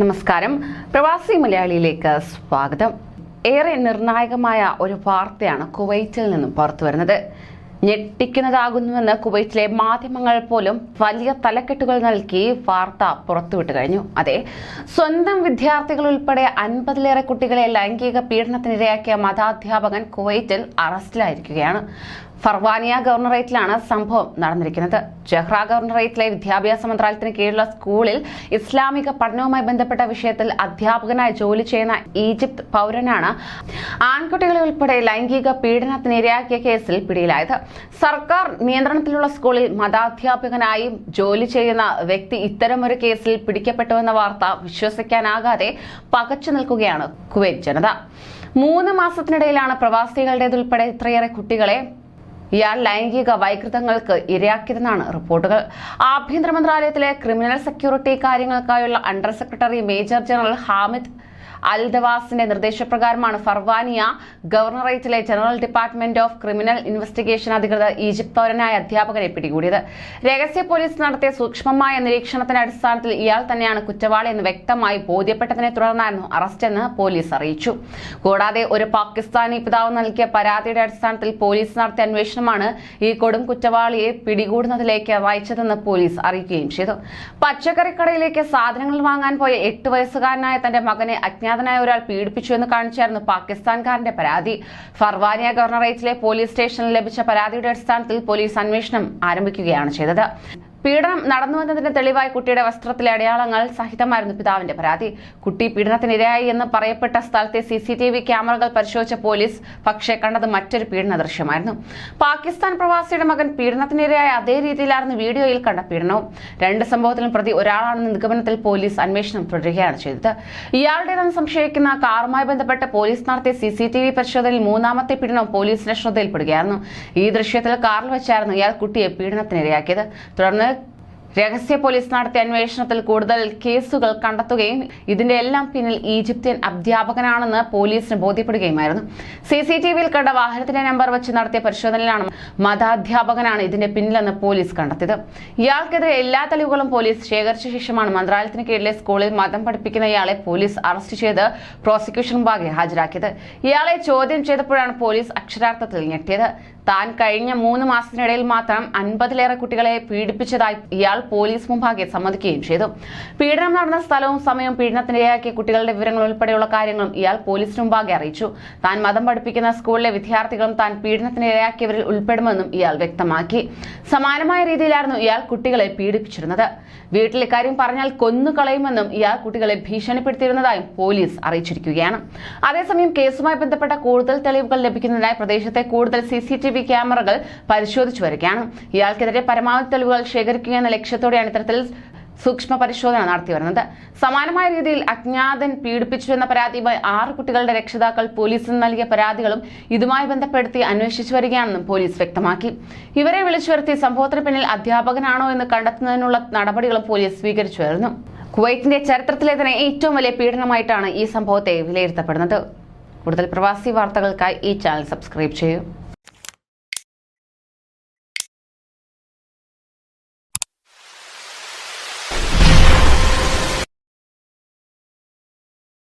നമസ്കാരം. പ്രവാസി മലയാളിയിലേക്ക് സ്വാഗതം. ഏറെ നിർണായകമായ ഒരു വാർത്തയാണ് കുവൈറ്റിൽ നിന്നും പുറത്തുവരുന്നത്. ഞെട്ടിക്കുന്നതാകുന്നുവെന്ന് കുവൈറ്റിലെ മാധ്യമങ്ങൾ പോലും വലിയ തലക്കെട്ടുകൾ നൽകി വാർത്ത പുറത്തുവിട്ടു കഴിഞ്ഞു. അതെ, സ്വന്തം വിദ്യാർത്ഥികൾ ഉൾപ്പെടെ 50-ലേറെ കുട്ടികളെ ലൈംഗിക പീഡനത്തിനിരയാക്കിയ മതാധ്യാപകൻ കുവൈറ്റിൽ അറസ്റ്റിലായിരിക്കുകയാണ്. ഫർവാനിയ ഗവർണറേറ്റിലാണ് സംഭവം നടന്നിരിക്കുന്നത്. ജഹ്റ ഗവർണറേറ്റിലെ വിദ്യാഭ്യാസ മന്ത്രാലയത്തിന് കീഴിലുള്ള സ്കൂളിൽ ഇസ്ലാമിക പഠനവുമായി ബന്ധപ്പെട്ട വിഷയത്തിൽ അധ്യാപകനായി ജോലി ചെയ്യുന്ന ഈജിപ്ത് പൗരനാണ് ആൺകുട്ടികളെ ഉൾപ്പെടെ ലൈംഗിക പീഡനത്തിന് ഇരയാക്കിയ കേസിൽ പിടിയിലായത്. സർക്കാർ നിയന്ത്രണത്തിലുള്ള സ്കൂളിൽ മതാധ്യാപകനായി ജോലി ചെയ്യുന്ന വ്യക്തി ഇത്തരമൊരു കേസിൽ പിടിക്കപ്പെട്ടുവെന്ന വാർത്ത വിശ്വസിക്കാനാകാതെ പകച്ചു നിൽക്കുകയാണ് കുവൈറ്റ് ജനത. 3 മാസത്തിനിടയിലാണ് പ്രവാസികളുടേതുൾപ്പെടെ ഇത്രയേറെ കുട്ടികളെ ഇയാൾ ലൈംഗിക വൈകൃതങ്ങൾക്ക് ഇരയാക്കിയതെന്നാണ് റിപ്പോർട്ടുകൾ. ആഭ്യന്തര മന്ത്രാലയത്തിലെ ക്രിമിനൽ സെക്യൂരിറ്റി കാര്യങ്ങൾക്കായുള്ള under secretary major general Hamid അൽദവാസിന്റെ നിർദ്ദേശപ്രകാരമാണ് ഫർവാനിയ ഗവർണറേറ്റിലെ general department of criminal investigation അധികൃതർ ഈജിപ്ത് പൗരനായ അധ്യാപകനെ പിടികൂടിയത്. രഹസ്യ പോലീസ് നടത്തിയ സൂക്ഷ്മമായ നിരീക്ഷണത്തിന്റെ അടിസ്ഥാനത്തിൽ ഇയാൾ തന്നെയാണ് കുറ്റവാളി എന്ന് വ്യക്തമായി ബോധ്യപ്പെട്ടതിനെ തുടർന്നായിരുന്നു അറസ്റ്റെന്ന് പോലീസ് അറിയിച്ചു. കൂടാതെ ഒരു പാകിസ്ഥാനി പിതാവ് നൽകിയ പരാതിയുടെ അടിസ്ഥാനത്തിൽ പോലീസ് നടത്തിയ അന്വേഷണമാണ് ഈ കൊടും കുറ്റവാളിയെ പിടികൂടുന്നതിലേക്ക് നയിച്ചതെന്ന് പോലീസ് അറിയിക്കുകയും ചെയ്തു. പച്ചക്കറിക്കടയിലേക്ക് സാധനങ്ങൾ വാങ്ങാൻ പോയ 8 വയസ്സുകാരനായ തന്റെ മകനെ അജ്ഞാതനായ ഒരാൾ പീഡിപ്പിച്ചു എന്ന് കാണിച്ചായിരുന്നു പാകിസ്ഥാൻകാരന്റെ പരാതി. ഫർവാനിയ ഗവർണറേറ്റിലെ പോലീസ് സ്റ്റേഷനിൽ ലഭിച്ച പരാതിയുടെ അടിസ്ഥാനത്തിൽ പോലീസ് അന്വേഷണം ആരംഭിക്കുകയാണ് ചെയ്തത്. പീഡനം നടന്നുവെന്നതിന്റെ തെളിവായി കുട്ടിയുടെ വസ്ത്രത്തിലെ അടയാളങ്ങൾ സഹിതമായിരുന്നു പിതാവിന്റെ പരാതി. കുട്ടി പീഡനത്തിനിരയായി എന്ന് പറയപ്പെട്ട സ്ഥലത്തെ CCTV ക്യാമറകൾ പരിശോധിച്ച പോലീസ് പക്ഷേ കണ്ടത് മറ്റൊരു പീഡന ദൃശ്യമായിരുന്നു. പാകിസ്ഥാൻ പ്രവാസിയുടെ മകൻ പീഡനത്തിനിരയായ അതേ രീതിയിലായിരുന്നു വീഡിയോയിൽ കണ്ട പീഡനവും. 2 സംഭവത്തിലും പ്രതി ഒരാളാണെന്ന നിഗമനത്തിൽ പോലീസ് അന്വേഷണം തുടരുകയാണ് ചെയ്തത്. ഇയാളുടേതെന്ന് സംശയിക്കുന്ന കാറുമായി ബന്ധപ്പെട്ട് പോലീസ് നടത്തിയ CCTV പരിശോധനയിൽ 3ാമത്തെ പീഡനവും പോലീസിന്റെ ശ്രദ്ധയിൽപ്പെടുകയായിരുന്നു. ഈ ദൃശ്യത്തിൽ കാറിൽ വെച്ചായിരുന്നു ഇയാൾ കുട്ടിയെ പീഡനത്തിനിരയാക്കിയത്. തുടർന്ന് രഹസ്യ പോലീസ് നടത്തിയ അന്വേഷണത്തിൽ കൂടുതൽ കേസുകൾ കണ്ടെത്തുകയും ഇതിന്റെ എല്ലാം പിന്നിൽ ഈജിപ്ഷ്യൻ അധ്യാപകനാണെന്ന് പോലീസിന് ബോധ്യപ്പെടുകയുമായിരുന്നു. CCTVയിൽ കണ്ട വാഹനത്തിന്റെ നമ്പർ വെച്ച് നടത്തിയ പരിശോധനയിലാണ് മതാധ്യാപകനാണ് ഇതിന്റെ പിന്നിലെന്ന് പോലീസ് കണ്ടെത്തിയത്. ഇയാൾക്കെതിരെ എല്ലാ തെളിവുകളും പോലീസ് ശേഖരിച്ച ശേഷമാണ് മന്ത്രാലയത്തിന് കീഴിലെ സ്കൂളിൽ മതം പഠിപ്പിക്കുന്ന ഇയാളെ പോലീസ് അറസ്റ്റ് ചെയ്ത് പ്രോസിക്യൂഷൻ മുമ്പാകെ ഹാജരാക്കിയത്. ഇയാളെ ചോദ്യം ചെയ്തപ്പോഴാണ് പോലീസ് അക്ഷരാർത്ഥത്തിൽ ഞെട്ടിയത്. താൻ കഴിഞ്ഞ 3 മാസത്തിനിടയിൽ മാത്രം 50-ലേറെ കുട്ടികളെ പീഡിപ്പിച്ചതായി ഇയാൾ പോലീസ് മുമ്പാകെ സമ്മതിക്കുകയും ചെയ്തു. പീഡനം നടന്ന സ്ഥലവും സമയവും പീഡനത്തിനിരയാക്കിയ കുട്ടികളുടെ വിവരങ്ങൾ ഉൾപ്പെടെയുള്ള കാര്യങ്ങളും ഇയാൾ പോലീസിന് മുമ്പാകെ അറിയിച്ചു. താൻ മതം പഠിപ്പിക്കുന്ന സ്കൂളിലെ വിദ്യാർത്ഥികളും താൻ പീഡനത്തിനിരയാക്കിയവരിൽ ഉൾപ്പെടുമെന്നും ഇയാൾ വ്യക്തമാക്കി. സമാനമായ രീതിയിലായിരുന്നു ഇയാൾ കുട്ടികളെ പീഡിപ്പിച്ചിരുന്നത്. വീട്ടിൽ ഇക്കാര്യം പറഞ്ഞാൽ കൊന്നുകളയുമെന്നും ഇയാൾ കുട്ടികളെ ഭീഷണിപ്പെടുത്തിയിരുന്നതായും പോലീസ് അറിയിച്ചിരിക്കുകയാണ്. അതേസമയം കേസുമായി ബന്ധപ്പെട്ട കൂടുതൽ തെളിവുകൾ ലഭിക്കുന്നതിനായി പ്രദേശത്തെ കൂടുതൽ CCTV ക്യാമറകൾ പരിശോധിച്ചു വരികയാണ്. ഇയാൾക്കെതിരെ പരമാവധി തെളിവുകൾ ശേഖരിക്കുക എന്ന ലക്ഷ്യത്തോടെയാണ് ഇത്തരത്തിൽ സൂക്ഷ്മ പരിശോധന നടത്തി വരുന്നത്. സമാനമായ രീതിയിൽ അജ്ഞാതൻ പീഡിപ്പിച്ചു എന്ന പരാതിയുമായി 6 കുട്ടികളുടെ രക്ഷിതാക്കൾ പോലീസിന് നൽകിയ പരാതികളും ഇതുമായി ബന്ധപ്പെടുത്തി അന്വേഷിച്ചു വരികയാണെന്നും പോലീസ് വ്യക്തമാക്കി. ഇവരെ വിളിച്ചു വരുത്തി സംഭവത്തിന് പിന്നിൽ അധ്യാപകനാണോ എന്ന് കണ്ടെത്തുന്നതിനുള്ള നടപടികളും പോലീസ് സ്വീകരിച്ചു വരുന്നു. കുവൈറ്റിന്റെ ചരിത്രത്തിലെ തന്നെ ഏറ്റവും വലിയ പീഡനമായിട്ടാണ് ഈ സംഭവത്തെ വിലയിരുത്തപ്പെടുന്നത്. കൂടുതൽ പ്രവാസി വാർത്തകൾക്കായി ഈ ചാനൽ സബ്സ്ക്രൈബ് ചെയ്യൂ.